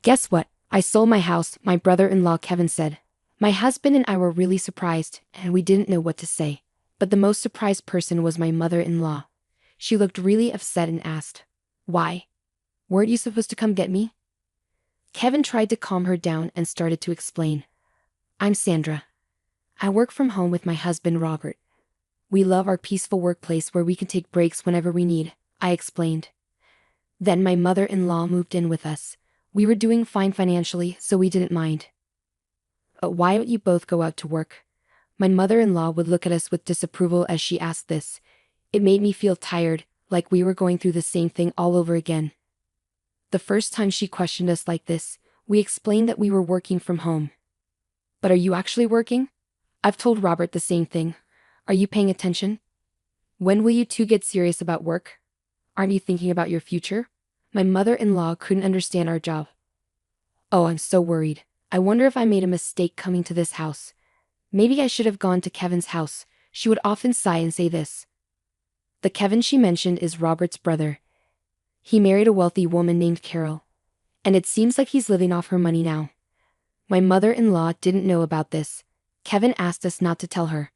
Guess what? I sold my house, my brother-in-law Kevin said. My husband and I were really surprised, and we didn't know what to say. But the most surprised person was my mother-in-law. She looked really upset and asked, "Why? Weren't you supposed to come get me?" Kevin tried to calm her down and started to explain. "I'm Sandra. I work from home with my husband Robert. We love our peaceful workplace where we can take breaks whenever we need," I explained. Then my mother-in-law moved in with us. We were doing fine financially, so we didn't mind. "Why don't you both go out to work?" My mother-in-law would look at us with disapproval as she asked this. It made me feel tired, like we were going through the same thing all over again. The first time she questioned us like this, we explained that we were working from home. "But are you actually working?" I've told Robert the same thing. "Are you paying attention? When will you two get serious about work? Aren't you thinking about your future?" My mother-in-law couldn't understand our job. "Oh, I'm so worried. I wonder if I made a mistake coming to this house. Maybe I should have gone to Kevin's house," she would often sigh and say this. The Kevin she mentioned is Robert's brother. He married a wealthy woman named Carol. And it seems like he's living off her money now. My mother-in-law didn't know about this. Kevin asked us not to tell her.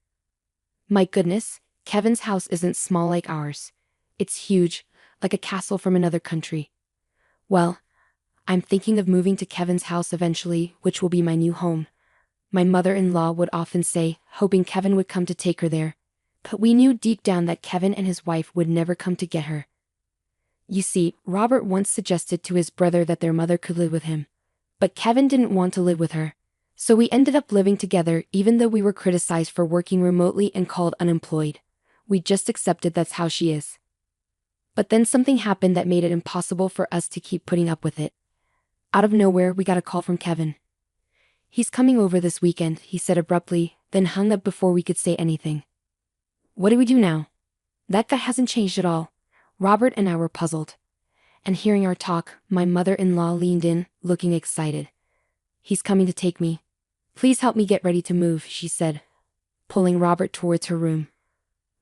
My goodness, Kevin's house isn't small like ours. It's huge, like a castle from another country. Well, I'm thinking of moving to Kevin's house eventually, which will be my new home. My mother-in-law would often say, hoping Kevin would come to take her there. But we knew deep down that Kevin and his wife would never come to get her. You see, Robert once suggested to his brother that their mother could live with him. But Kevin didn't want to live with her. So we ended up living together even though we were criticized for working remotely and called unemployed. We just accepted that's how she is. But then something happened that made it impossible for us to keep putting up with it. Out of nowhere, we got a call from Kevin. "He's coming over this weekend," he said abruptly, then hung up before we could say anything. What do we do now? That guy hasn't changed at all. Robert and I were puzzled. And hearing our talk, my mother-in-law leaned in, looking excited. "He's coming to take me. Please help me get ready to move," she said, pulling Robert towards her room.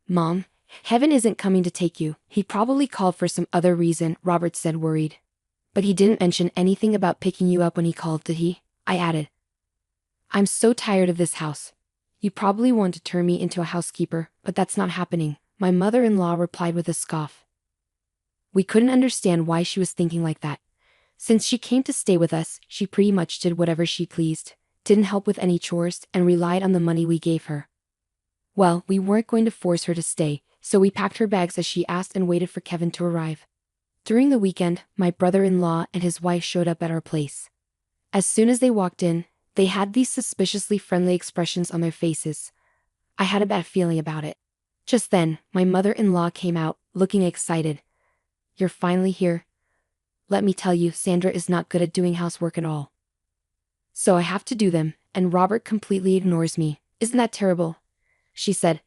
"Mom, Kevin isn't coming to take you. He probably called for some other reason," Robert said, worried. "But he didn't mention anything about picking you up when he called, did he?" I added. "I'm so tired of this house. You probably want to turn me into a housekeeper, but that's not happening," my mother-in-law replied with a scoff. We couldn't understand why she was thinking like that. Since she came to stay with us, she pretty much did whatever she pleased, didn't help with any chores, and relied on the money we gave her. Well, we weren't going to force her to stay, so we packed her bags as she asked and waited for Kevin to arrive. During the weekend, my brother-in-law and his wife showed up at our place. As soon as they walked in, they had these suspiciously friendly expressions on their faces. I had a bad feeling about it. Just then, my mother-in-law came out, looking excited. "You're finally here. Let me tell you, Sandra is not good at doing housework at all. So I have to do them, and Robert completely ignores me. Isn't that terrible?" she said,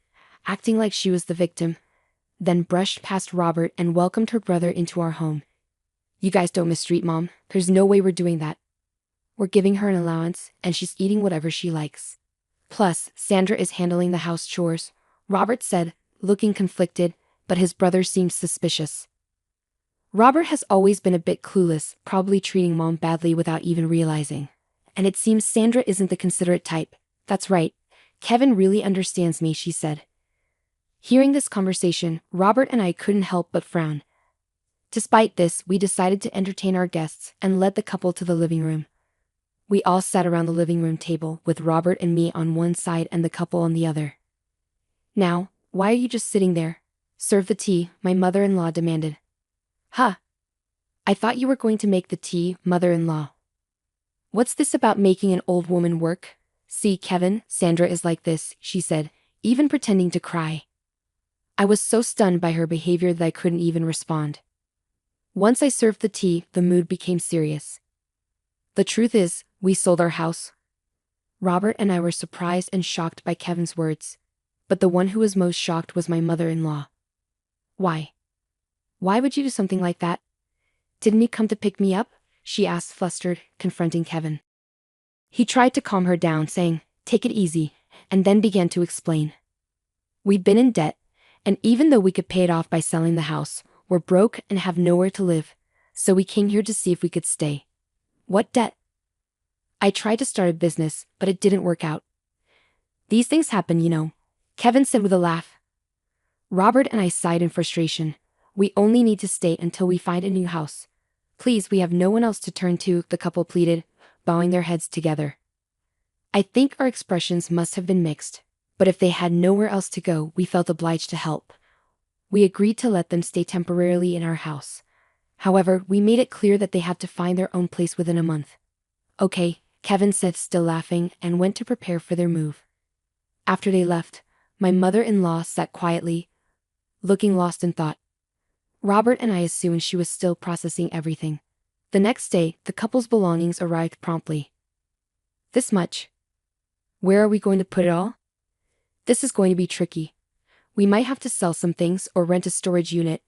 acting like she was the victim, then brushed past Robert and welcomed her brother into our home. "You guys don't mistreat Mom. There's no way we're doing that. We're giving her an allowance, and she's eating whatever she likes. Plus, Sandra is handling the house chores," Robert said, looking conflicted, but his brother seemed suspicious. Robert has always been a bit clueless, probably treating Mom badly without even realizing. And it seems Sandra isn't the considerate type. "That's right. Kevin really understands me," she said. Hearing this conversation, Robert and I couldn't help but frown. Despite this, we decided to entertain our guests and led the couple to the living room. We all sat around the living room table, with Robert and me on one side and the couple on the other. "Now, why are you just sitting there? Serve the tea," my mother-in-law demanded. "Huh? I thought you were going to make the tea, mother-in-law. What's this about making an old woman work? See, Kevin, Sandra is like this," she said, even pretending to cry. I was so stunned by her behavior that I couldn't even respond. Once I served the tea, the mood became serious. The truth is, we sold our house. Robert and I were surprised and shocked by Kevin's words. But the one who was most shocked was my mother-in-law. "Why? Why would you do something like that? Didn't he come to pick me up?" she asked, flustered, confronting Kevin. He tried to calm her down, saying, "Take it easy," and then began to explain. "We've been in debt, and even though we could pay it off by selling the house, we're broke and have nowhere to live, so we came here to see if we could stay. What debt? I tried to start a business, but it didn't work out. These things happen, you know, Kevin said with a laugh. Robert and I sighed in frustration. We only need to stay until we find a new house. Please, we have no one else to turn to, the couple pleaded, bowing their heads together. I think our expressions must have been mixed, but if they had nowhere else to go, we felt obliged to help. We agreed to let them stay temporarily in our house. However, we made it clear that they had to find their own place within a month. Okay, Kevin said, still laughing, and went to prepare for their move. After they left, my mother-in-law sat quietly, looking lost in thought. Robert and I assumed she was still processing everything. The next day, the couple's belongings arrived promptly. This much. Where are we going to put it all? This is going to be tricky. We might have to sell some things or rent a storage unit,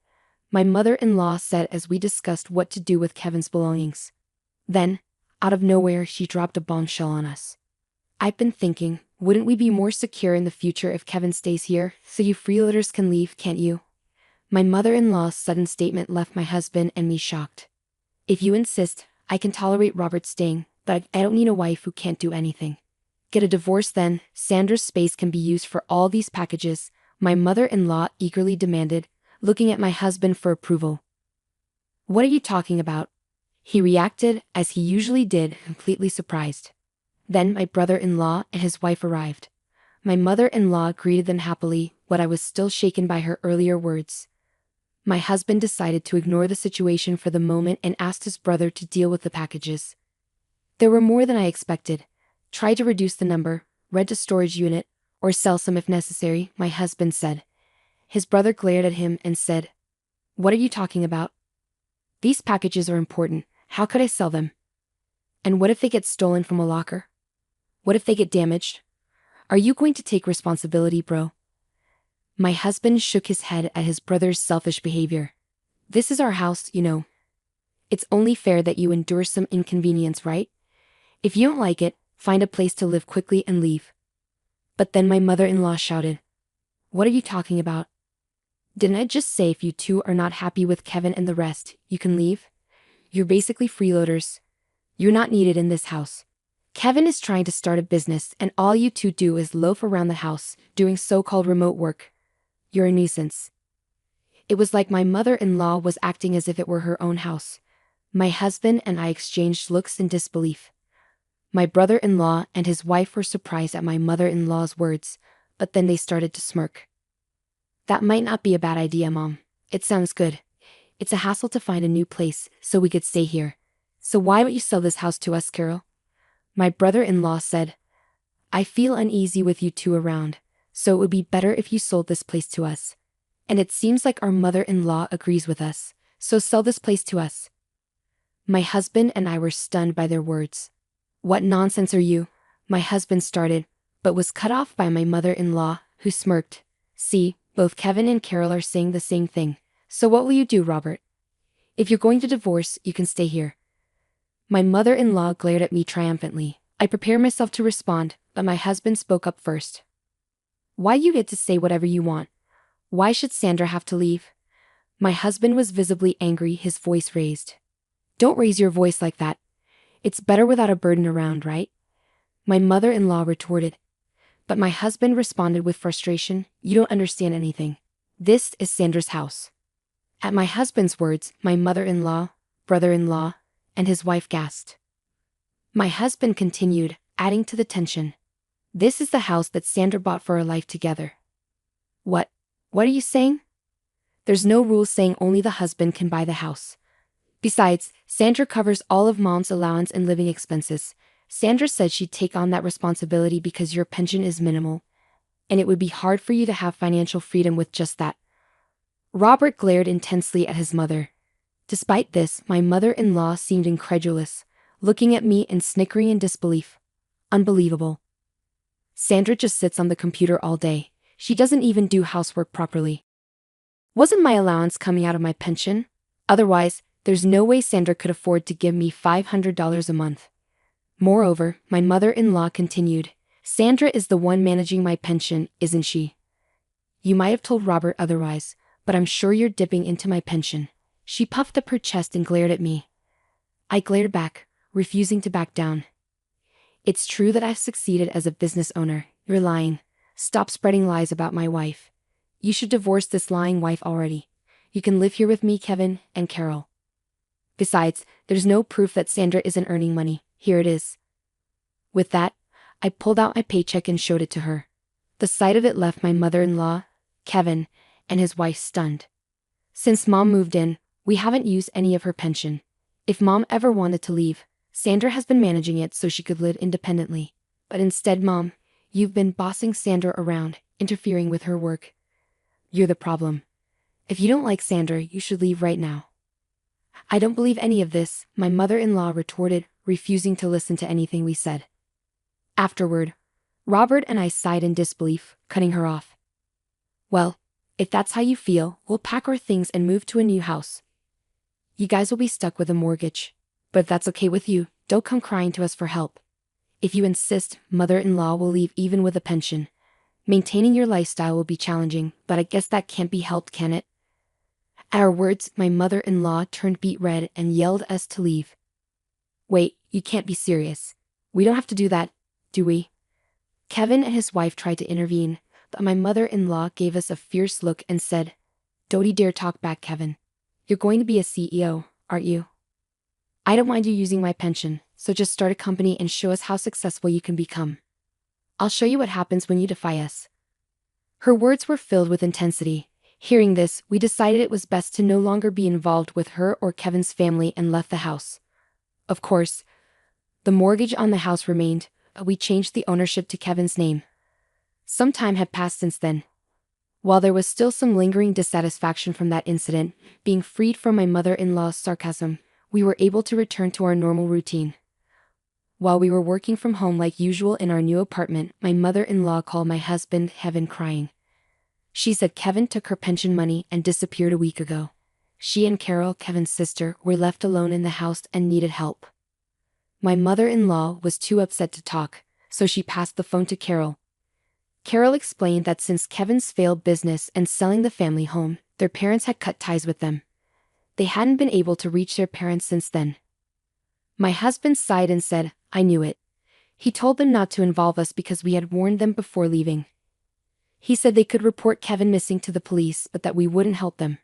my mother-in-law said as we discussed what to do with Kevin's belongings. Then, out of nowhere, she dropped a bombshell on us. I've been thinking, wouldn't we be more secure in the future if Kevin stays here, so you freeloaders can leave, can't you? My mother-in-law's sudden statement left my husband and me shocked. If you insist, I can tolerate Robert staying, but I don't need a wife who can't do anything. Get a divorce then, Sandra's space can be used for all these packages, my mother-in-law eagerly demanded, looking at my husband for approval. What are you talking about? He reacted, as he usually did, completely surprised. Then my brother-in-law and his wife arrived. My mother-in-law greeted them happily, but I was still shaken by her earlier words. My husband decided to ignore the situation for the moment and asked his brother to deal with the packages. There were more than I expected. Try to reduce the number, rent a storage unit, or sell some if necessary, my husband said. His brother glared at him and said, "What are you talking about? These packages are important, how could I sell them? And what if they get stolen from a locker? What if they get damaged? Are you going to take responsibility, bro?" My husband shook his head at his brother's selfish behavior. This is our house, you know. It's only fair that you endure some inconvenience, right? If you don't like it, find a place to live quickly and leave. But then my mother-in-law shouted, "What are you talking about? Didn't I just say if you two are not happy with Kevin and the rest, you can leave? You're basically freeloaders. You're not needed in this house. Kevin is trying to start a business and all you two do is loaf around the house, doing so-called remote work. You're a nuisance." It was like my mother-in-law was acting as if it were her own house. My husband and I exchanged looks in disbelief. My brother-in-law and his wife were surprised at my mother-in-law's words, but then they started to smirk. "That might not be a bad idea, Mom. It sounds good. It's a hassle to find a new place, so we could stay here. So why don't you sell this house to us, Carol?" My brother-in-law said, "I feel uneasy with you two around, so it would be better if you sold this place to us. And it seems like our mother-in-law agrees with us, so sell this place to us." My husband and I were stunned by their words. "What nonsense are you?" my husband started, but was cut off by my mother-in-law, who smirked. "See, both Kevin and Carol are saying the same thing. So what will you do, Robert? If you're going to divorce, you can stay here." My mother-in-law glared at me triumphantly. I prepared myself to respond, but my husband spoke up first. "Why you get to say whatever you want? Why should Sandra have to leave?" My husband was visibly angry, his voice raised. "Don't raise your voice like that. It's better without a burden around, right?" My mother-in-law retorted. But my husband responded with frustration, "You don't understand anything. This is Sandra's house." At my husband's words, my mother-in-law, brother-in-law, and his wife gasped. My husband continued, adding to the tension. "This is the house that Sandra bought for our life together." What are you saying?" "There's no rule saying only the husband can buy the house. Besides, Sandra covers all of Mom's allowance and living expenses. Sandra said she'd take on that responsibility because your pension is minimal, and it would be hard for you to have financial freedom with just that." Robert glared intensely at his mother. Despite this, my mother-in-law seemed incredulous, looking at me and snickering in disbelief. "Unbelievable. Sandra just sits on the computer all day. She doesn't even do housework properly. Wasn't my allowance coming out of my pension? Otherwise, there's no way Sandra could afford to give me $500 a month." Moreover, my mother-in-law continued, "Sandra is the one managing my pension, isn't she? You might have told Robert otherwise, but I'm sure you're dipping into my pension." She puffed up her chest and glared at me. I glared back, refusing to back down. It's true that I've succeeded as a business owner. You're lying. Stop spreading lies about my wife. You should divorce this lying wife already. You can live here with me, Kevin, and Carol. Besides, there's no proof that Sandra isn't earning money. Here it is. With that, I pulled out my paycheck and showed it to her. The sight of it left my mother-in-law, Kevin, and his wife stunned. Since Mom moved in, we haven't used any of her pension. If Mom ever wanted to leave, Sandra has been managing it so she could live independently. But instead, Mom, you've been bossing Sandra around, interfering with her work. You're the problem. If you don't like Sandra, you should leave right now. I don't believe any of this, my mother-in-law retorted, refusing to listen to anything we said. Afterward, Robert and I sighed in disbelief, cutting her off. Well, if that's how you feel, we'll pack our things and move to a new house. You guys will be stuck with a mortgage. But if that's okay with you, don't come crying to us for help. If you insist, mother-in-law will leave even with a pension. Maintaining your lifestyle will be challenging, but I guess that can't be helped, can it? At our words, my mother-in-law turned beet red and yelled at us to leave. Wait, you can't be serious. We don't have to do that, do we? Kevin and his wife tried to intervene, but my mother-in-law gave us a fierce look and said, "Don't you dare talk back, Kevin. You're going to be a CEO, aren't you? I don't mind you using my pension, so just start a company and show us how successful you can become. I'll show you what happens when you defy us." Her words were filled with intensity. Hearing this, we decided it was best to no longer be involved with her or Kevin's family and left the house. Of course, the mortgage on the house remained, but we changed the ownership to Kevin's name. Some time had passed since then. While there was still some lingering dissatisfaction from that incident, being freed from my mother-in-law's sarcasm, we were able to return to our normal routine. While we were working from home like usual in our new apartment, my mother-in-law called my husband, Kevin, crying. She said Kevin took her pension money and disappeared a week ago. She and Carol, Kevin's sister, were left alone in the house and needed help. My mother-in-law was too upset to talk, so she passed the phone to Carol. Carol explained that since Kevin's failed business and selling the family home, their parents had cut ties with them. They hadn't been able to reach their parents since then. My husband sighed and said, "I knew it. He told them not to involve us because we had warned them before leaving. He said they could report Kevin missing to the police, but that we wouldn't help them."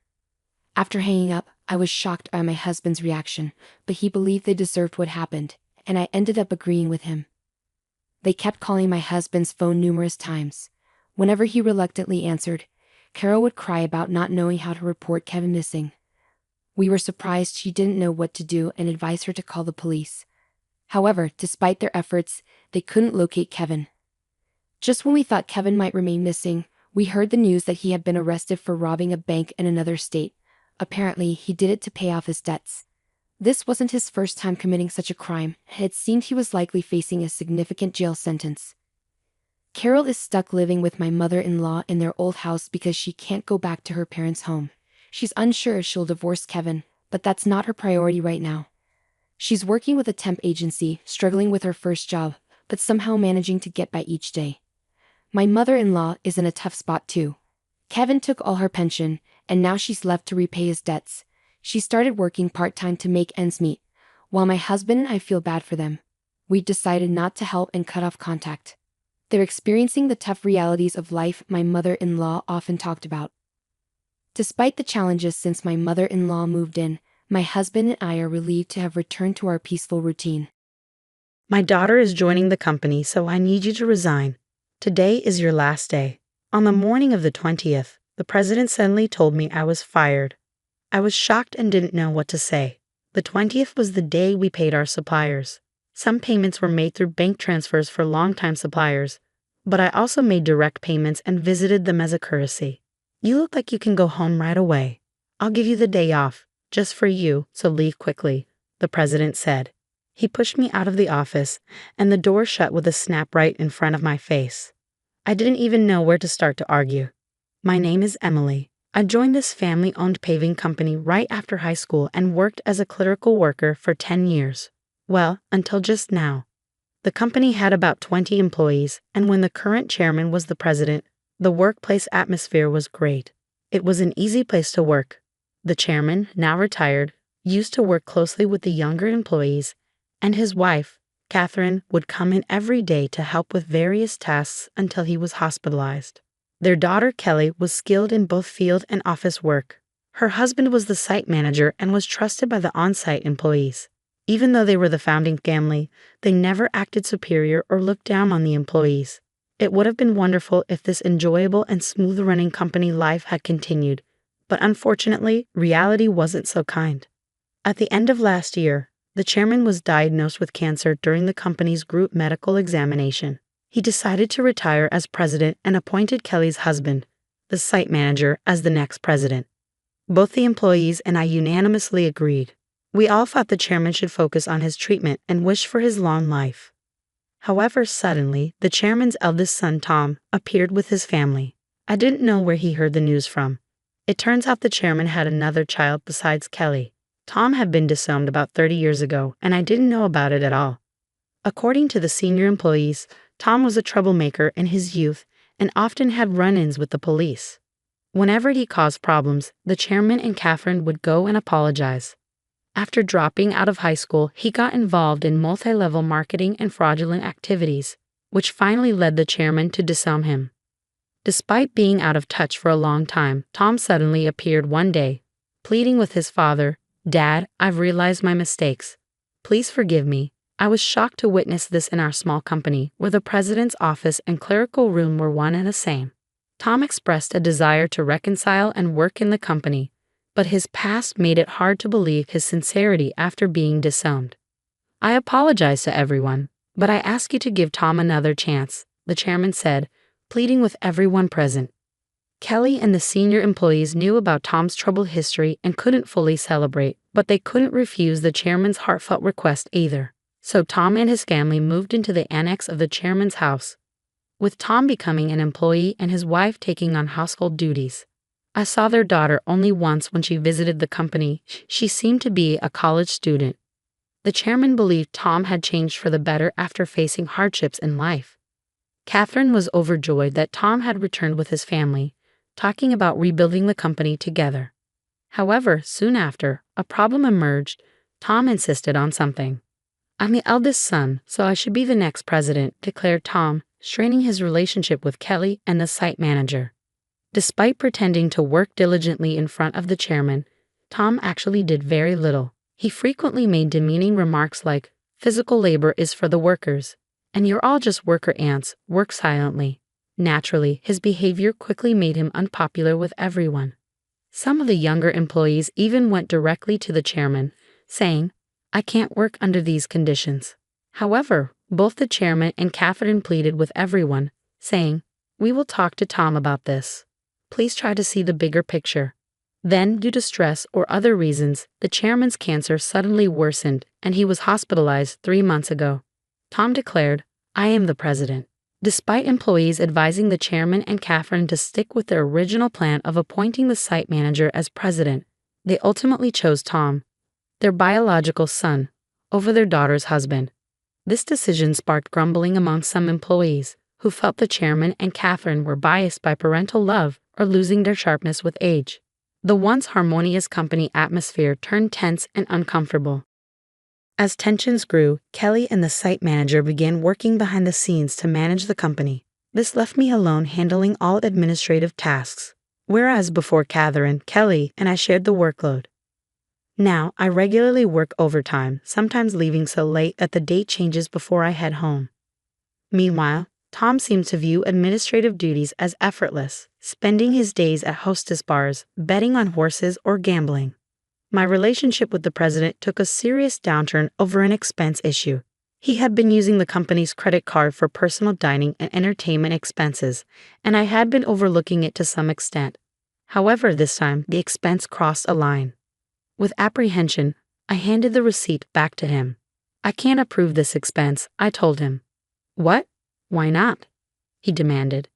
After hanging up, I was shocked by my husband's reaction, but he believed they deserved what happened, and I ended up agreeing with him. They kept calling my husband's phone numerous times. Whenever he reluctantly answered, Carol would cry about not knowing how to report Kevin missing. We were surprised she didn't know what to do and advised her to call the police. However, despite their efforts, they couldn't locate Kevin. Just when we thought Kevin might remain missing, we heard the news that he had been arrested for robbing a bank in another state. Apparently, he did it to pay off his debts. This wasn't his first time committing such a crime, and it seemed he was likely facing a significant jail sentence. Carol is stuck living with my mother-in-law in their old house because she can't go back to her parents' home. She's unsure if she'll divorce Kevin, but that's not her priority right now. She's working with a temp agency, struggling with her first job, but somehow managing to get by each day. My mother-in-law is in a tough spot too. Kevin took all her pension, and now she's left to repay his debts. She started working part-time to make ends meet. While my husband and I feel bad for them, we decided not to help and cut off contact. They're experiencing the tough realities of life my mother-in-law often talked about. Despite the challenges since my mother-in-law moved in, my husband and I are relieved to have returned to our peaceful routine. "My daughter is joining the company, so I need you to resign. Today is your last day." On the morning of the 20th, the president suddenly told me I was fired. I was shocked and didn't know what to say. The 20th was the day we paid our suppliers. Some payments were made through bank transfers for longtime suppliers, but I also made direct payments and visited them as a courtesy. "You look like you can go home right away. I'll give you the day off, just for you, so leave quickly," the president said. He pushed me out of the office, and the door shut with a snap right in front of my face. I didn't even know where to start to argue. "My name is Emily. I joined this family-owned paving company right after high school and worked as a clerical worker for 10 years. Well, until just now. The company had about 20 employees, and when the current chairman was the president, the workplace atmosphere was great. It was an easy place to work. The chairman, now retired, used to work closely with the younger employees And his wife, Catherine, would come in every day to help with various tasks until he was hospitalized. Their daughter Kelly was skilled in both field and office work. Her husband was the site manager and was trusted by the on-site employees. Even though they were the founding family, they never acted superior or looked down on the employees. It would have been wonderful if this enjoyable and smooth-running company life had continued, but unfortunately, reality wasn't so kind. At the end of last year, the chairman was diagnosed with cancer during the company's group medical examination. He decided to retire as president and appointed Kelly's husband, the site manager, as the next president. Both the employees and I unanimously agreed. We all thought the chairman should focus on his treatment and wish for his long life. However, suddenly, the chairman's eldest son, Tom, appeared with his family. I didn't know where he heard the news from. It turns out the chairman had another child besides Kelly. Tom had been disowned about 30 years ago, and I didn't know about it at all. According to the senior employees, Tom was a troublemaker in his youth and often had run-ins with the police. Whenever he caused problems, the chairman and Catherine would go and apologize. After dropping out of high school, he got involved in multi-level marketing and fraudulent activities, which finally led the chairman to disown him. Despite being out of touch for a long time, Tom suddenly appeared one day, pleading with his father, "Dad, I've realized my mistakes. Please forgive me." I was shocked to witness this in our small company, where the president's office and clerical room were one and the same. Tom expressed a desire to reconcile and work in the company, but his past made it hard to believe his sincerity after being disowned. "I apologize to everyone, but I ask you to give Tom another chance," the chairman said, pleading with everyone present. Kelly and the senior employees knew about Tom's troubled history and couldn't fully celebrate, but they couldn't refuse the chairman's heartfelt request either. So Tom and his family moved into the annex of the chairman's house, with Tom becoming an employee and his wife taking on household duties. I saw their daughter only once when she visited the company. She seemed to be a college student. The chairman believed Tom had changed for the better after facing hardships in life. Catherine was overjoyed that Tom had returned with his family, talking about rebuilding the company together. However, soon after, a problem emerged. Tom insisted on something. "I'm the eldest son, so I should be the next president," declared Tom, straining his relationship with Kelly and the site manager. Despite pretending to work diligently in front of the chairman, Tom actually did very little. He frequently made demeaning remarks like, "Physical labor is for the workers, and you're all just worker ants, work silently." Naturally, his behavior quickly made him unpopular with everyone. Some of the younger employees even went directly to the chairman, saying, "I can't work under these conditions." However, both the chairman and Catherine pleaded with everyone, saying, "We will talk to Tom about this. Please try to see the bigger picture." Then, due to stress or other reasons, the chairman's cancer suddenly worsened and he was hospitalized 3 months ago. Tom declared, "I am the president." Despite employees advising the chairman and Catherine to stick with their original plan of appointing the site manager as president, they ultimately chose Tom, their biological son, over their daughter's husband. This decision sparked grumbling among some employees, who felt the chairman and Catherine were biased by parental love or losing their sharpness with age. The once harmonious company atmosphere turned tense and uncomfortable. As tensions grew, Kelly and the site manager began working behind the scenes to manage the company. This left me alone handling all administrative tasks, whereas before Catherine, Kelly, and I shared the workload. Now, I regularly work overtime, sometimes leaving so late that the date changes before I head home. Meanwhile, Tom seemed to view administrative duties as effortless, spending his days at hostess bars, betting on horses, or gambling. My relationship with the president took a serious downturn over an expense issue. He had been using the company's credit card for personal dining and entertainment expenses, and I had been overlooking it to some extent. However, this time, the expense crossed a line. With apprehension, I handed the receipt back to him. "I can't approve this expense," I told him. "What? Why not?" he demanded.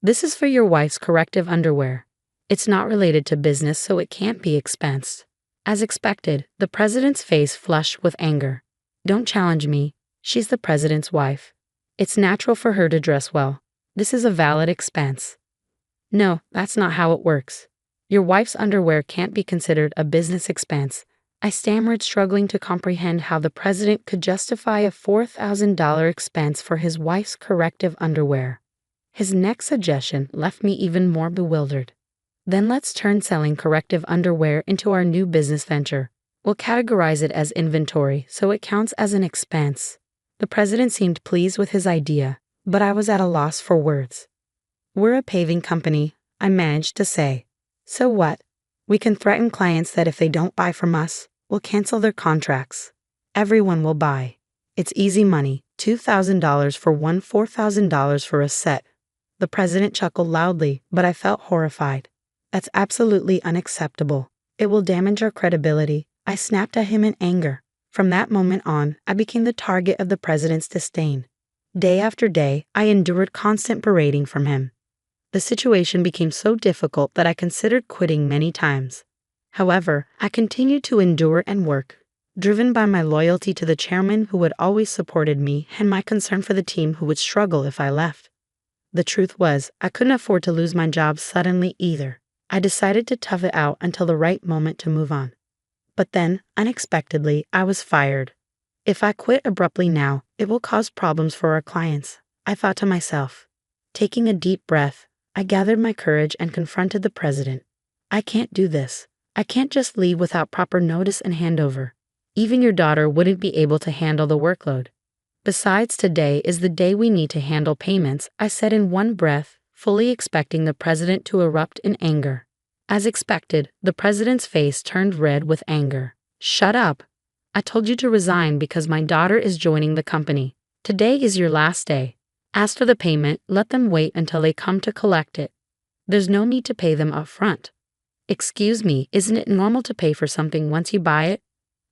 "This is for your wife's corrective underwear. It's not related to business, so it can't be expensed." As expected, the president's face flushed with anger. "Don't challenge me. She's the president's wife. It's natural for her to dress well. This is a valid expense." "No, that's not how it works. Your wife's underwear can't be considered a business expense, I stammered, struggling to comprehend how the president could justify a $4,000 expense for his wife's corrective underwear. His next suggestion left me even more bewildered. Then let's turn selling corrective underwear into our new business venture. We'll categorize it as inventory so it counts as an expense. The president seemed pleased with his idea, but I was at a loss for words. We're a paving company, I managed to say. So what? We can threaten clients that if they don't buy from us, we'll cancel their contracts. Everyone will buy. It's easy money, $2,000 for one, $4,000 for a set. The president chuckled loudly, but I felt horrified. That's absolutely unacceptable. It will damage our credibility. I snapped at him in anger. From that moment on, I became the target of the president's disdain. Day after day, I endured constant berating from him. The situation became so difficult that I considered quitting many times. However, I continued to endure and work, driven by my loyalty to the chairman who had always supported me and my concern for the team who would struggle if I left. The truth was, I couldn't afford to lose my job suddenly either. I decided to tough it out until the right moment to move on. But then, unexpectedly, I was fired. If I quit abruptly now, it will cause problems for our clients, I thought to myself. Taking a deep breath, I gathered my courage and confronted the president. I can't do this. I can't just leave without proper notice and handover. Even your daughter wouldn't be able to handle the workload. Besides, today is the day we need to handle payments, I said in one breath, fully expecting the president to erupt in anger. As expected, the president's face turned red with anger. Shut up. I told you to resign because my daughter is joining the company. Today is your last day. As for the payment, let them wait until they come to collect it. There's no need to pay them up front. Excuse me, isn't it normal to pay for something once you buy it?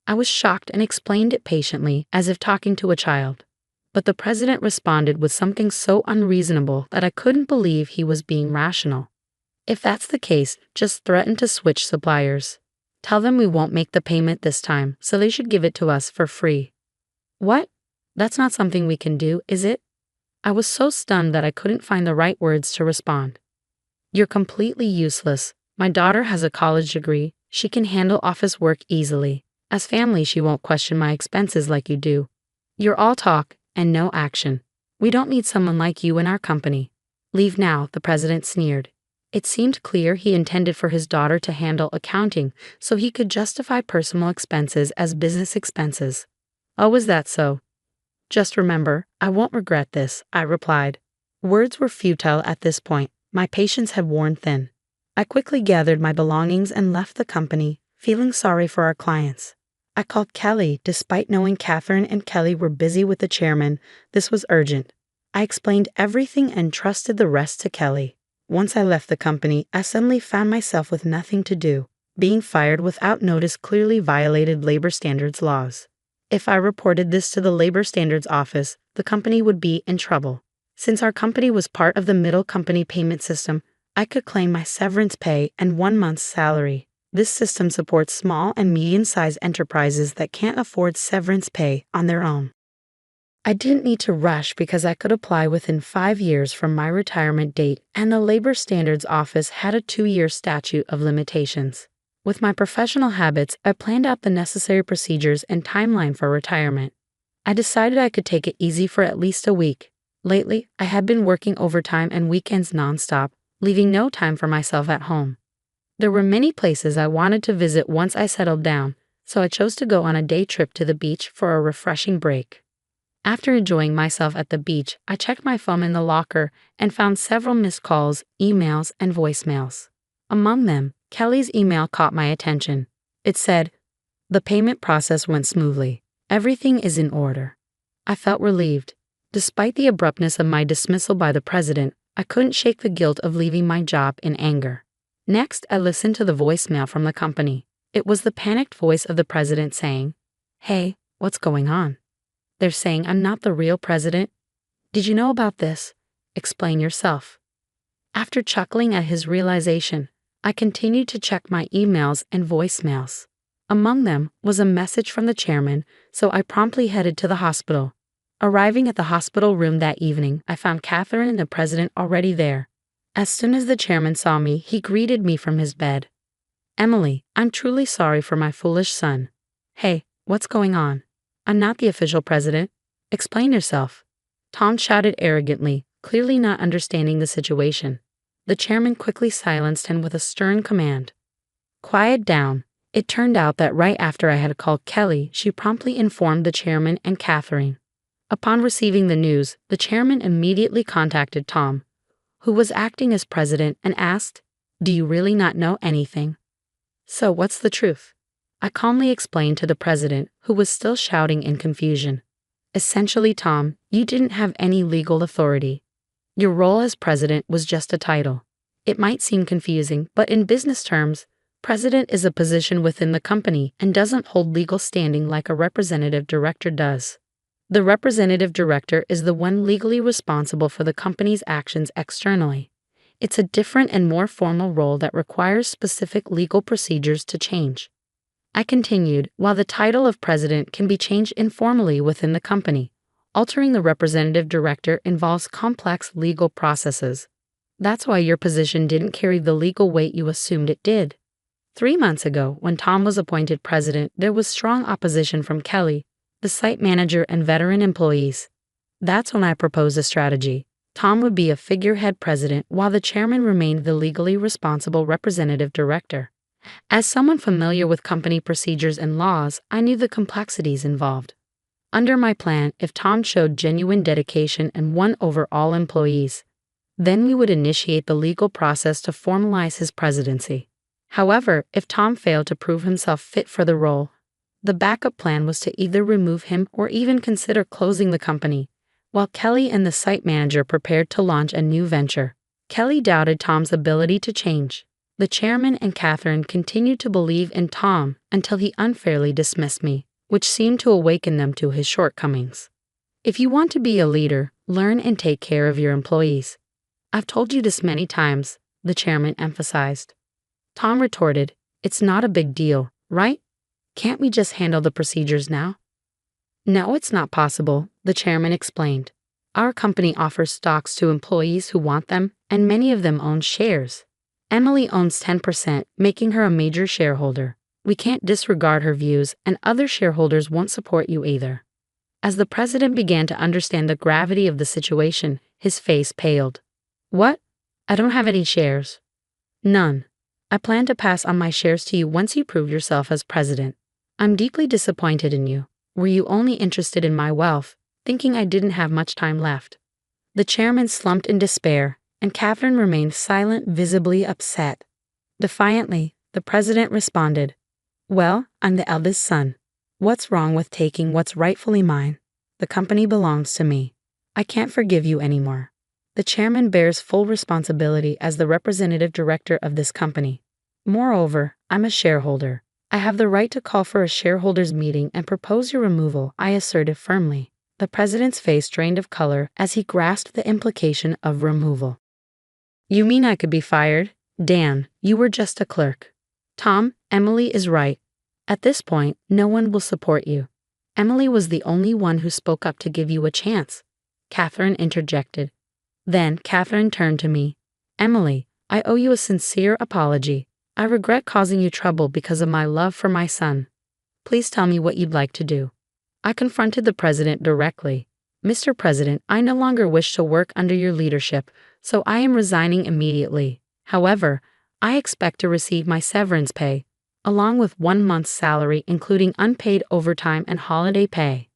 I was shocked and explained it patiently, as if talking to a child. But the president responded with something so unreasonable that I couldn't believe he was being rational. If that's the case, just threaten to switch suppliers. Tell them we won't make the payment this time, so they should give it to us for free. What? That's not something we can do, is it? I was so stunned that I couldn't find the right words to respond. You're completely useless. My daughter has a college degree. She can handle office work easily. As family, she won't question my expenses like you do. You're all talk and no action. We don't need someone like you in our company. Leave now, the president sneered. It seemed clear he intended for his daughter to handle accounting so he could justify personal expenses as business expenses. Oh, is that so? Just remember, I won't regret this, I replied. Words were futile at this point. My patience had worn thin. I quickly gathered my belongings and left the company, feeling sorry for our clients. I called Kelly, despite knowing Catherine and Kelly were busy with the chairman. This was urgent. I explained everything and trusted the rest to Kelly. Once I left the company, I suddenly found myself with nothing to do. Being fired without notice clearly violated labor standards laws. If I reported this to the labor standards office, the company would be in trouble. Since our company was part of the middle company payment system, I could claim my severance pay and 1 month's salary. This system supports small and medium-sized enterprises that can't afford severance pay on their own. I didn't need to rush because I could apply within 5 years from my retirement date, and the Labor Standards Office had a 2-year statute of limitations. With my professional habits, I planned out the necessary procedures and timeline for retirement. I decided I could take it easy for at least a week. Lately, I had been working overtime and weekends nonstop, leaving no time for myself at home. There were many places I wanted to visit once I settled down, so I chose to go on a day trip to the beach for a refreshing break. After enjoying myself at the beach, I checked my phone in the locker and found several missed calls, emails, and voicemails. Among them, Kelly's email caught my attention. It said, "The payment process went smoothly. Everything is in order." I felt relieved. Despite the abruptness of my dismissal by the president, I couldn't shake the guilt of leaving my job in anger. Next, I listened to the voicemail from the company. It was the panicked voice of the president saying, "Hey, what's going on? They're saying I'm not the real president. Did you know about this? Explain yourself." After chuckling at his realization, I continued to check my emails and voicemails. Among them was a message from the chairman, so I promptly headed to the hospital. Arriving at the hospital room that evening, I found Catherine and the president already there. As soon as the chairman saw me, he greeted me from his bed. "Emily, I'm truly sorry for my foolish son. Hey, what's going on? I'm not the official president. Explain yourself. Tom shouted arrogantly, clearly not understanding the situation. The chairman quickly silenced him with a stern command. Quiet down. It turned out that right after I had called Kelly, she promptly informed the chairman and Catherine. Upon receiving the news, the chairman immediately contacted Tom, who was acting as president, and asked, "Do you really not know anything?" "So what's the truth?" I calmly explained to the president, who was still shouting in confusion. "Essentially, Tom, you didn't have any legal authority. Your role as president was just a title. It might seem confusing, but in business terms, president is a position within the company and doesn't hold legal standing like a representative director does. The representative director is the one legally responsible for the company's actions externally. It's a different and more formal role that requires specific legal procedures to change." I continued, "While the title of president can be changed informally within the company, altering the representative director involves complex legal processes. That's why your position didn't carry the legal weight you assumed it did." 3 months ago, when Tom was appointed president, there was strong opposition from Kelly, the site manager, and veteran employees. That's when I proposed a strategy. Tom would be a figurehead president while the chairman remained the legally responsible representative director. As someone familiar with company procedures and laws, I knew the complexities involved. Under my plan, if Tom showed genuine dedication and won over all employees, then we would initiate the legal process to formalize his presidency. However, if Tom failed to prove himself fit for the role, the backup plan was to either remove him or even consider closing the company, while Kelly and the site manager prepared to launch a new venture. Kelly doubted Tom's ability to change. The chairman and Catherine continued to believe in Tom until he unfairly dismissed me, which seemed to awaken them to his shortcomings. "If you want to be a leader, learn and take care of your employees. I've told you this many times," the chairman emphasized. Tom retorted, "It's not a big deal, right? Can't we just handle the procedures now?" "No, it's not possible," the chairman explained. "Our company offers stocks to employees who want them, and many of them own shares. Emily owns 10%, making her a major shareholder. We can't disregard her views, and other shareholders won't support you either." As the president began to understand the gravity of the situation, his face paled. "What? I don't have any shares." "None. I plan to pass on my shares to you once you prove yourself as president. I'm deeply disappointed in you. Were you only interested in my wealth, thinking I didn't have much time left?" The chairman slumped in despair, and Catherine remained silent, visibly upset. Defiantly, the president responded, "Well, I'm the eldest son. What's wrong with taking what's rightfully mine? The company belongs to me. I can't forgive you anymore. The chairman bears full responsibility as the representative director of this company. Moreover, I'm a shareholder. I have the right to call for a shareholders' meeting and propose your removal," I asserted firmly. The president's face drained of color as he grasped the implication of removal. "You mean I could be fired? Dan, you were just a clerk." "Tom, Emily is right. At this point, no one will support you. Emily was the only one who spoke up to give you a chance," Catherine interjected. Then Catherine turned to me. "Emily, I owe you a sincere apology. I regret causing you trouble because of my love for my son. Please tell me what you'd like to do." I confronted the president directly. "Mr. President, I no longer wish to work under your leadership, so I am resigning immediately. However, I expect to receive my severance pay, along with 1 month's salary including unpaid overtime and holiday pay.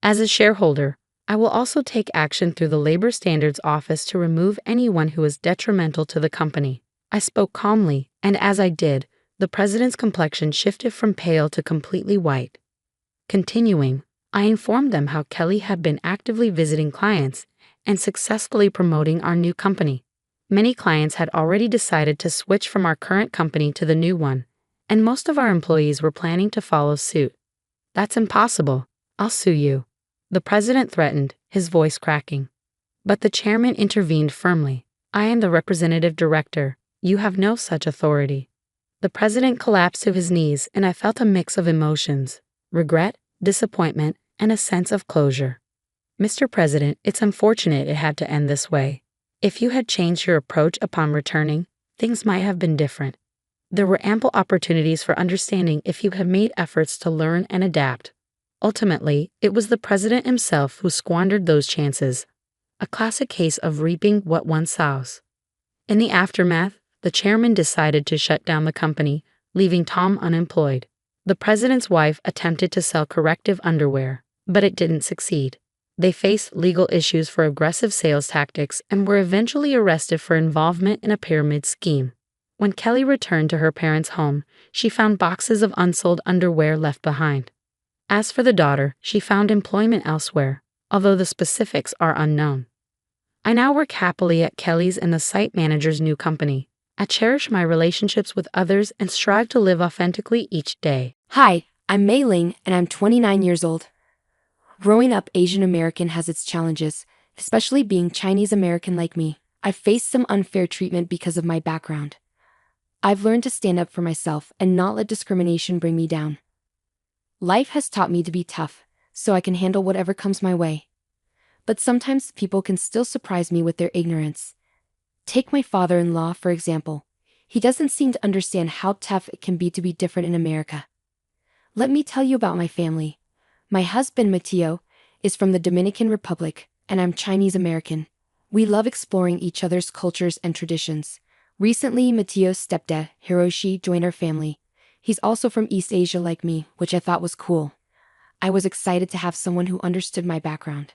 As a shareholder, I will also take action through the Labor Standards Office to remove anyone who is detrimental to the company." I spoke calmly, and as I did, the president's complexion shifted from pale to completely white. Continuing, I informed them how Kelly had been actively visiting clients and successfully promoting our new company. Many clients had already decided to switch from our current company to the new one, and most of our employees were planning to follow suit. "That's impossible. I'll sue you," the president threatened, his voice cracking. But the chairman intervened firmly. "I am the representative director. You have no such authority." The president collapsed to his knees, and I felt a mix of emotions: regret, disappointment, and a sense of closure. "Mr. President, it's unfortunate it had to end this way. If you had changed your approach upon returning, things might have been different. There were ample opportunities for understanding if you had made efforts to learn and adapt. Ultimately, it was the president himself who squandered those chances, a classic case of reaping what one sows. In the aftermath, the chairman decided to shut down the company, leaving Tom unemployed. The president's wife attempted to sell corrective underwear, but it didn't succeed. They faced legal issues for aggressive sales tactics and were eventually arrested for involvement in a pyramid scheme. When Kelly returned to her parents' home, she found boxes of unsold underwear left behind. As for the daughter, she found employment elsewhere, although the specifics are unknown. I now work happily at Kelly's and the site manager's new company. I cherish my relationships with others and strive to live authentically each day. Hi, I'm Mei Ling, and I'm 29 years old. Growing up Asian American has its challenges, especially being Chinese American like me. I've faced some unfair treatment because of my background. I've learned to stand up for myself and not let discrimination bring me down. Life has taught me to be tough, so I can handle whatever comes my way. But sometimes people can still surprise me with their ignorance. Take my father-in-law, for example. He doesn't seem to understand how tough it can be to be different in America. Let me tell you about my family. My husband, Mateo, is from the Dominican Republic, and I'm Chinese American. We love exploring each other's cultures and traditions. Recently, Mateo's stepdad, Hiroshi, joined our family. He's also from East Asia like me, which I thought was cool. I was excited to have someone who understood my background.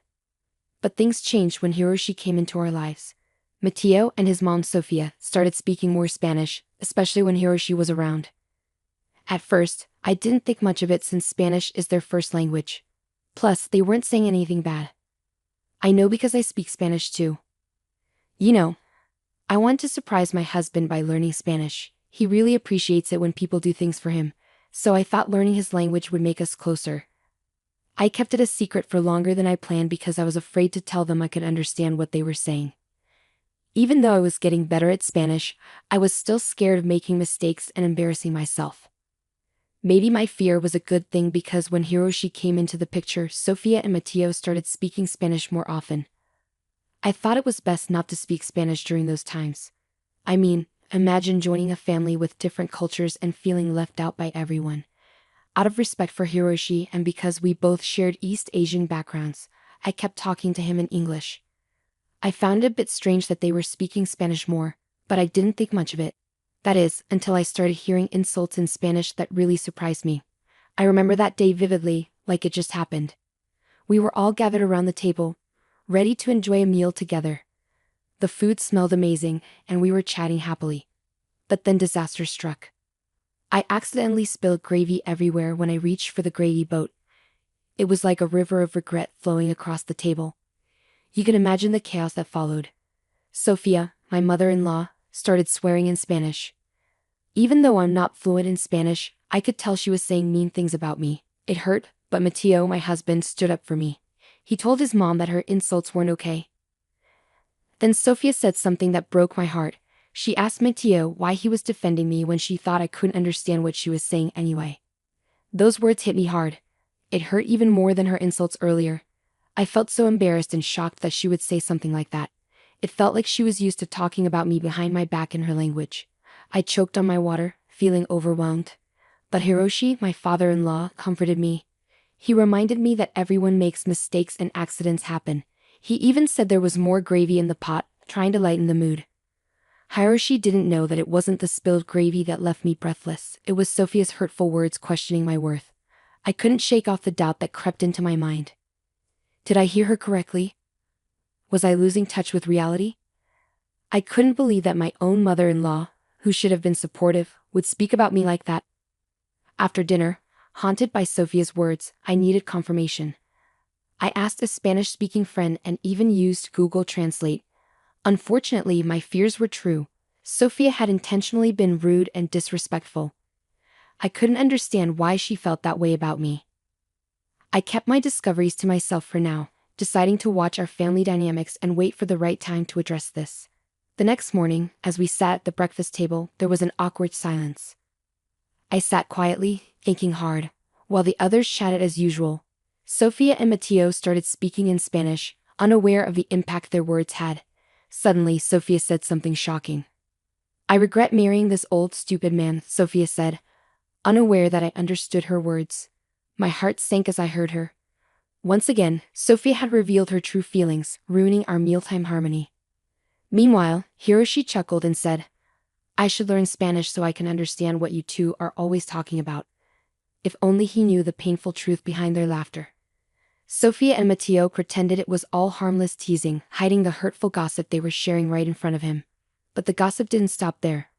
But things changed when Hiroshi came into our lives. Mateo and his mom Sofia started speaking more Spanish, especially when Hiroshi was around. At first, I didn't think much of it since Spanish is their first language. Plus, they weren't saying anything bad. I know because I speak Spanish too. You know, I want to surprise my husband by learning Spanish. He really appreciates it when people do things for him, so I thought learning his language would make us closer. I kept it a secret for longer than I planned because I was afraid to tell them I could understand what they were saying. Even though I was getting better at Spanish, I was still scared of making mistakes and embarrassing myself. Maybe my fear was a good thing because when Hiroshi came into the picture, Sofia and Mateo started speaking Spanish more often. I thought it was best not to speak Spanish during those times. I mean, imagine joining a family with different cultures and feeling left out by everyone. Out of respect for Hiroshi and because we both shared East Asian backgrounds, I kept talking to him in English. I found it a bit strange that they were speaking Spanish more, but I didn't think much of it. That is, until I started hearing insults in Spanish that really surprised me. I remember that day vividly, like it just happened. We were all gathered around the table, ready to enjoy a meal together. The food smelled amazing, and we were chatting happily. But then disaster struck. I accidentally spilled gravy everywhere when I reached for the gravy boat. It was like a river of regret flowing across the table. You can imagine the chaos that followed. Sofia, my mother-in-law, started swearing in Spanish. Even though I'm not fluent in Spanish, I could tell she was saying mean things about me. It hurt, but Mateo, my husband, stood up for me. He told his mom that her insults weren't okay. Then Sofia said something that broke my heart. She asked Mateo why he was defending me when she thought I couldn't understand what she was saying anyway. Those words hit me hard. It hurt even more than her insults earlier. I felt so embarrassed and shocked that she would say something like that. It felt like she was used to talking about me behind my back in her language. I choked on my water, feeling overwhelmed. But Hiroshi, my father-in-law, comforted me. He reminded me that everyone makes mistakes and accidents happen. He even said there was more gravy in the pot, trying to lighten the mood. Hiroshi didn't know that it wasn't the spilled gravy that left me breathless. It was Sophia's hurtful words questioning my worth. I couldn't shake off the doubt that crept into my mind. Did I hear her correctly? Was I losing touch with reality? I couldn't believe that my own mother-in-law, who should have been supportive, would speak about me like that. After dinner, haunted by Sophia's words, I needed confirmation. I asked a Spanish-speaking friend and even used Google Translate. Unfortunately, my fears were true. Sophia had intentionally been rude and disrespectful. I couldn't understand why she felt that way about me. I kept my discoveries to myself for now, deciding to watch our family dynamics and wait for the right time to address this. The next morning, as we sat at the breakfast table, there was an awkward silence. I sat quietly, thinking hard, while the others chatted as usual. Sofia and Mateo started speaking in Spanish, unaware of the impact their words had. Suddenly, Sofia said something shocking. I regret marrying this old stupid man, Sophia said, unaware that I understood her words. My heart sank as I heard her. Once again, Sophia had revealed her true feelings, ruining our mealtime harmony. Meanwhile, Hiroshi chuckled and said, I should learn Spanish so I can understand what you two are always talking about. If only he knew the painful truth behind their laughter. Sophia and Matteo pretended it was all harmless teasing, hiding the hurtful gossip they were sharing right in front of him. But the gossip didn't stop there.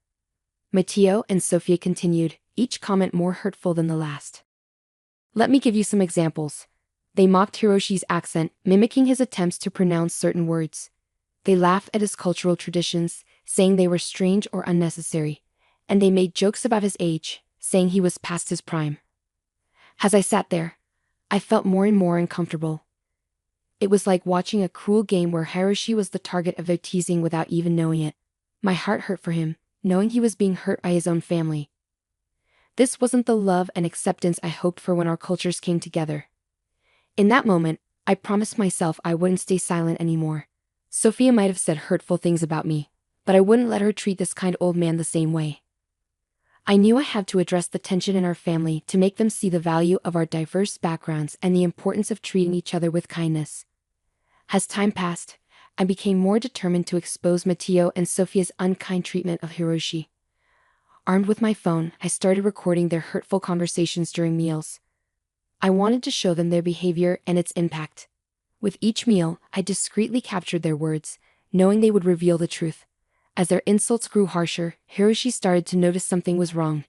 Matteo and Sophia continued, each comment more hurtful than the last. Let me give you some examples. They mocked Hiroshi's accent, mimicking his attempts to pronounce certain words. They laughed at his cultural traditions, saying they were strange or unnecessary. And they made jokes about his age, saying he was past his prime. As I sat there, I felt more and more uncomfortable. It was like watching a cruel game where Hiroshi was the target of their teasing without even knowing it. My heart hurt for him, knowing he was being hurt by his own family. This wasn't the love and acceptance I hoped for when our cultures came together. In that moment, I promised myself I wouldn't stay silent anymore. Sophia might have said hurtful things about me, but I wouldn't let her treat this kind old man the same way. I knew I had to address the tension in our family to make them see the value of our diverse backgrounds and the importance of treating each other with kindness. As time passed, I became more determined to expose Matteo and Sophia's unkind treatment of Hiroshi. Armed with my phone, I started recording their hurtful conversations during meals. I wanted to show them their behavior and its impact. With each meal, I discreetly captured their words, knowing they would reveal the truth. As their insults grew harsher, Hiroshi started to notice something was wrong.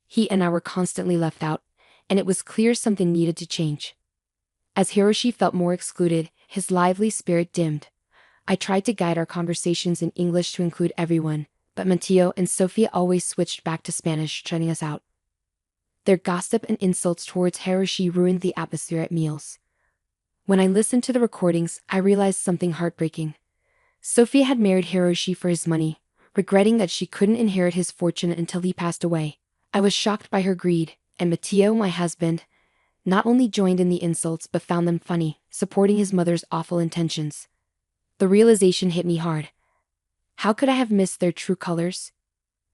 He and I were constantly left out, and it was clear something needed to change. As Hiroshi felt more excluded, his lively spirit dimmed. I tried to guide our conversations in English to include everyone, but Matteo and Sophia always switched back to Spanish, shutting us out. Their gossip and insults towards Hiroshi ruined the atmosphere at meals. When I listened to the recordings, I realized something heartbreaking. Sophia had married Hiroshi for his money, regretting that she couldn't inherit his fortune until he passed away. I was shocked by her greed, and Matteo, my husband, not only joined in the insults but found them funny, supporting his mother's awful intentions. The realization hit me hard. How could I have missed their true colors?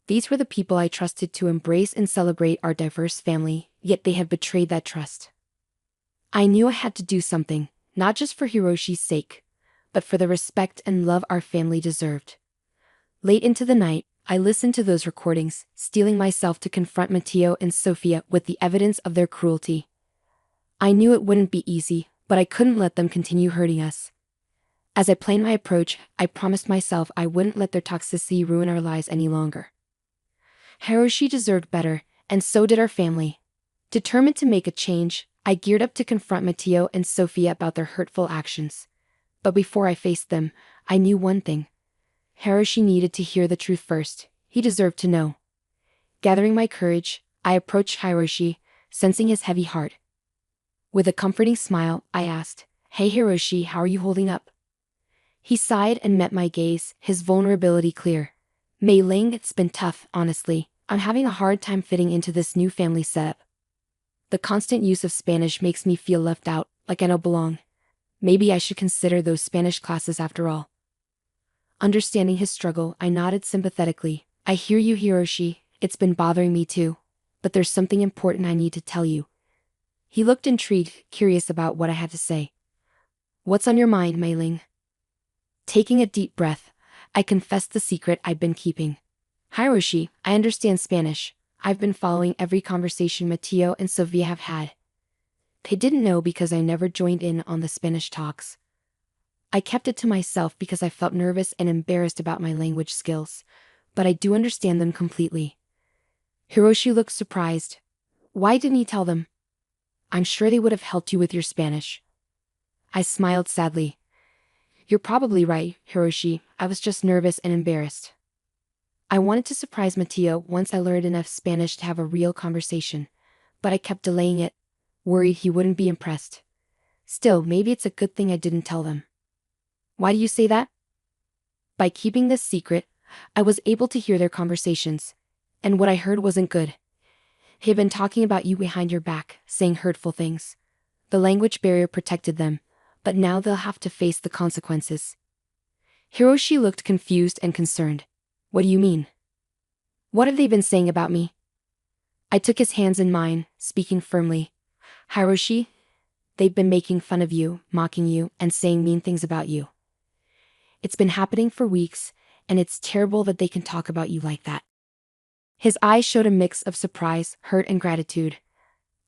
These were the people I trusted to embrace and celebrate our diverse family, yet they had betrayed that trust. I knew I had to do something, not just for Hiroshi's sake, but for the respect and love our family deserved. Late into the night, I listened to those recordings, steeling myself to confront Matteo and Sophia with the evidence of their cruelty. I knew it wouldn't be easy, but I couldn't let them continue hurting us. As I planned my approach, I promised myself I wouldn't let their toxicity ruin our lives any longer. Hiroshi deserved better, and so did our family. Determined to make a change, I geared up to confront Matteo and Sophia about their hurtful actions. But before I faced them, I knew one thing. Hiroshi needed to hear the truth first. He deserved to know. Gathering my courage, I approached Hiroshi, sensing his heavy heart. With a comforting smile, I asked, "Hey Hiroshi, how are you holding up?" He sighed and met my gaze, his vulnerability clear. "Mei Ling, it's been tough, honestly. I'm having a hard time fitting into this new family setup. The constant use of Spanish makes me feel left out, like I don't belong. Maybe I should consider those Spanish classes after all." Understanding his struggle, I nodded sympathetically. "I hear you, Hiroshi. It's been bothering me too. But there's something important I need to tell you." He looked intrigued, curious about what I had to say. "What's on your mind, Mei Ling?" Taking a deep breath, I confessed the secret I'd been keeping. "Hiroshi, I understand Spanish. I've been following every conversation Matteo and Sophia have had. They didn't know because I never joined in on the Spanish talks. I kept it to myself because I felt nervous and embarrassed about my language skills, but I do understand them completely." Hiroshi looked surprised. "Why didn't he tell them? I'm sure they would have helped you with your Spanish." I smiled sadly. "You're probably right, Hiroshi. I was just nervous and embarrassed. I wanted to surprise Matteo once I learned enough Spanish to have a real conversation, but I kept delaying it, worried he wouldn't be impressed. Still, maybe it's a good thing I didn't tell them." "Why do you say that?" "By keeping this secret, I was able to hear their conversations, and what I heard wasn't good. He had been talking about you behind your back, saying hurtful things. The language barrier protected them, but now they'll have to face the consequences." Hiroshi looked confused and concerned. "What do you mean?" What have they been saying about me? I took his hands in mine, speaking firmly. Hiroshi, they've been making fun of you, mocking you, and saying mean things about you. It's been happening for weeks, and it's terrible that they can talk about you like that. His eyes showed a mix of surprise, hurt, and gratitude.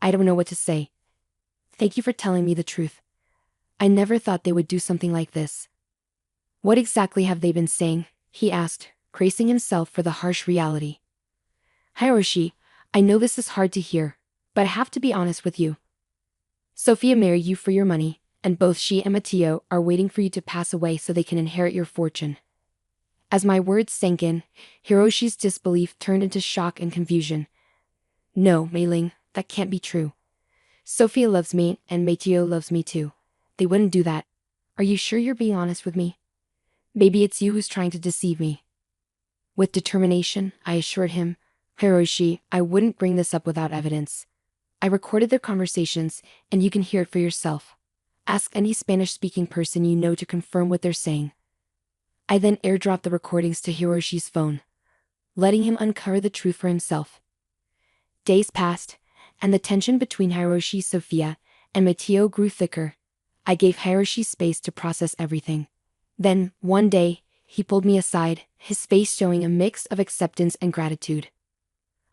I don't know what to say. Thank you for telling me the truth. I never thought they would do something like this. What exactly have they been saying? He asked, bracing himself for the harsh reality. Hiroshi, I know this is hard to hear, but I have to be honest with you. Sophia married you for your money, and both she and Matteo are waiting for you to pass away so they can inherit your fortune. As my words sank in, Hiroshi's disbelief turned into shock and confusion. No, Mei-ling, that can't be true. Sophia loves me, and Matteo loves me too. They wouldn't do that. Are you sure you're being honest with me? Maybe it's you who's trying to deceive me. With determination, I assured him, Hiroshi, I wouldn't bring this up without evidence. I recorded their conversations, and you can hear it for yourself. Ask any Spanish-speaking person you know to confirm what they're saying. I then airdropped the recordings to Hiroshi's phone, letting him uncover the truth for himself. Days passed, and the tension between Hiroshi, Sophia, and Matteo grew thicker. I gave Hiroshi space to process everything. Then, one day, he pulled me aside, his face showing a mix of acceptance and gratitude.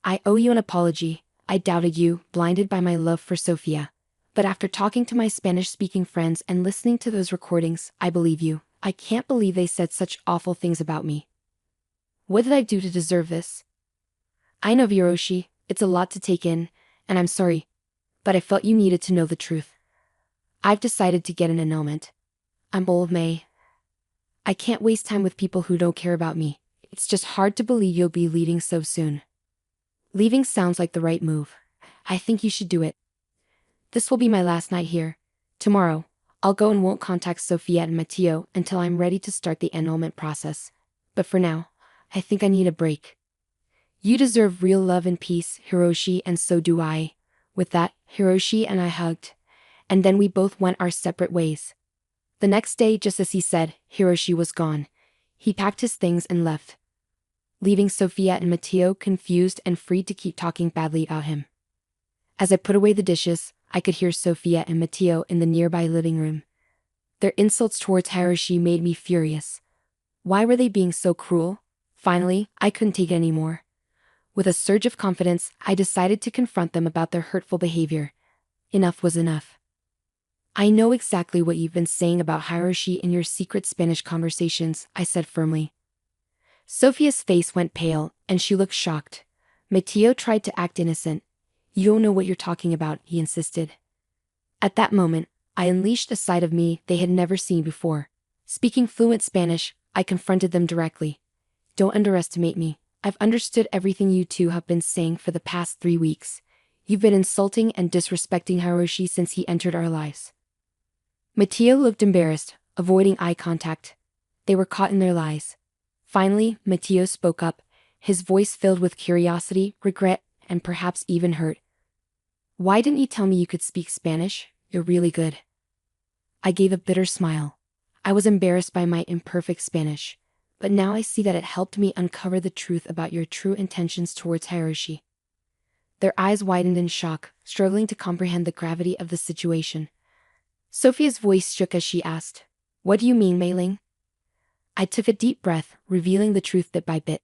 I owe you an apology. I doubted you, blinded by my love for Sophia. But after talking to my Spanish-speaking friends and listening to those recordings, I believe you. I can't believe they said such awful things about me. What did I do to deserve this? I know, Hiroshi, it's a lot to take in, and I'm sorry, but I felt you needed to know the truth. I've decided to get an annulment. I'm old, May. I can't waste time with people who don't care about me. It's just hard to believe you'll be leaving so soon. Leaving sounds like the right move. I think you should do it. This will be my last night here. Tomorrow, I'll go and won't contact Sophia and Matteo until I'm ready to start the annulment process. But for now, I think I need a break. You deserve real love and peace, Hiroshi, and so do I. With that, Hiroshi and I hugged. And then we both went our separate ways. The next day, just as he said, Hiroshi was gone. He packed his things and left, leaving Sophia and Matteo confused and free to keep talking badly about him. As I put away the dishes, I could hear Sophia and Matteo in the nearby living room. Their insults towards Hiroshi made me furious. Why were they being so cruel? Finally, I couldn't take it anymore. With a surge of confidence, I decided to confront them about their hurtful behavior. Enough was enough. I know exactly what you've been saying about Hiroshi in your secret Spanish conversations, I said firmly. Sophia's face went pale, and she looked shocked. Matteo tried to act innocent. You don't know what you're talking about, he insisted. At that moment, I unleashed a side of me they had never seen before. Speaking fluent Spanish, I confronted them directly. Don't underestimate me. I've understood everything you two have been saying for the past 3 weeks. You've been insulting and disrespecting Hiroshi since he entered our lives. Matteo looked embarrassed, avoiding eye contact. They were caught in their lies. Finally, Matteo spoke up, his voice filled with curiosity, regret, and perhaps even hurt. Why didn't you tell me you could speak Spanish? You're really good. I gave a bitter smile. I was embarrassed by my imperfect Spanish, but now I see that it helped me uncover the truth about your true intentions towards Hiroshi. Their eyes widened in shock, struggling to comprehend the gravity of the situation. Sophia's voice shook as she asked, What do you mean, Mei-ling? I took a deep breath, revealing the truth bit by bit.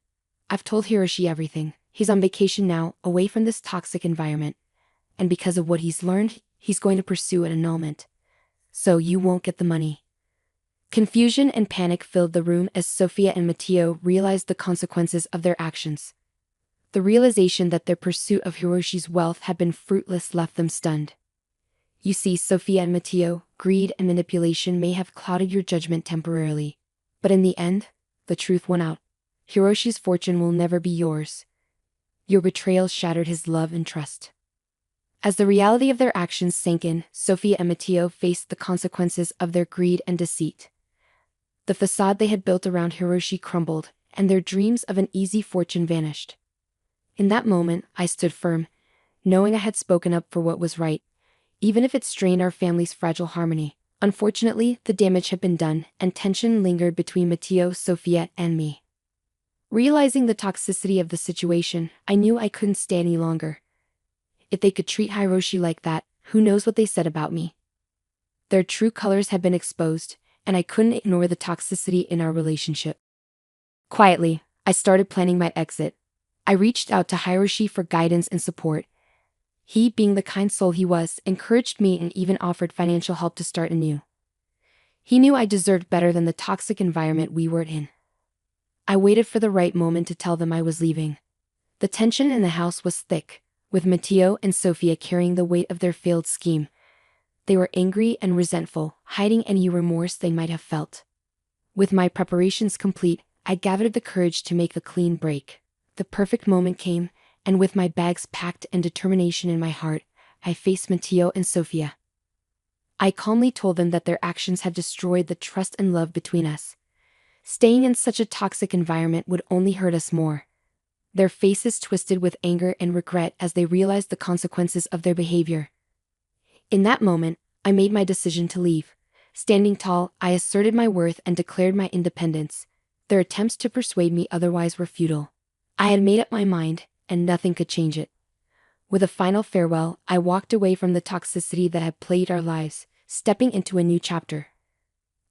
I've told Hiroshi everything. He's on vacation now, away from this toxic environment. And because of what he's learned, he's going to pursue an annulment. So you won't get the money. Confusion and panic filled the room as Sophia and Matteo realized the consequences of their actions. The realization that their pursuit of Hiroshi's wealth had been fruitless left them stunned. You see, Sophia and Matteo, greed and manipulation may have clouded your judgment temporarily. But in the end, the truth won out. Hiroshi's fortune will never be yours. Your betrayal shattered his love and trust. As the reality of their actions sank in, Sophia and Matteo faced the consequences of their greed and deceit. The facade they had built around Hiroshi crumbled, and their dreams of an easy fortune vanished. In that moment, I stood firm, knowing I had spoken up for what was right, even if it strained our family's fragile harmony. Unfortunately, the damage had been done, and tension lingered between Matteo, Sophia, and me. Realizing the toxicity of the situation, I knew I couldn't stay any longer. If they could treat Hiroshi like that, who knows what they said about me? Their true colors had been exposed, and I couldn't ignore the toxicity in our relationship. Quietly, I started planning my exit. I reached out to Hiroshi for guidance and support. He, being the kind soul he was, encouraged me and even offered financial help to start anew. He knew I deserved better than the toxic environment we were in. I waited for the right moment to tell them I was leaving. The tension in the house was thick, with Matteo and Sofia carrying the weight of their failed scheme. They were angry and resentful, hiding any remorse they might have felt. With my preparations complete, I gathered the courage to make a clean break. The perfect moment came, and with my bags packed and determination in my heart, I faced Matteo and Sofia. I calmly told them that their actions had destroyed the trust and love between us. Staying in such a toxic environment would only hurt us more. Their faces twisted with anger and regret as they realized the consequences of their behavior. In that moment, I made my decision to leave. Standing tall, I asserted my worth and declared my independence. Their attempts to persuade me otherwise were futile. I had made up my mind, and nothing could change it. With a final farewell, I walked away from the toxicity that had plagued our lives, stepping into a new chapter.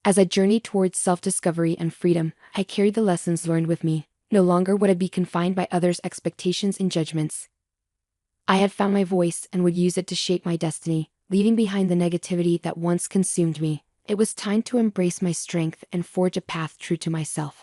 As I journeyed towards self-discovery and freedom, I carried the lessons learned with me. No longer would I be confined by others' expectations and judgments. I had found my voice and would use it to shape my destiny, leaving behind the negativity that once consumed me. It was time to embrace my strength and forge a path true to myself.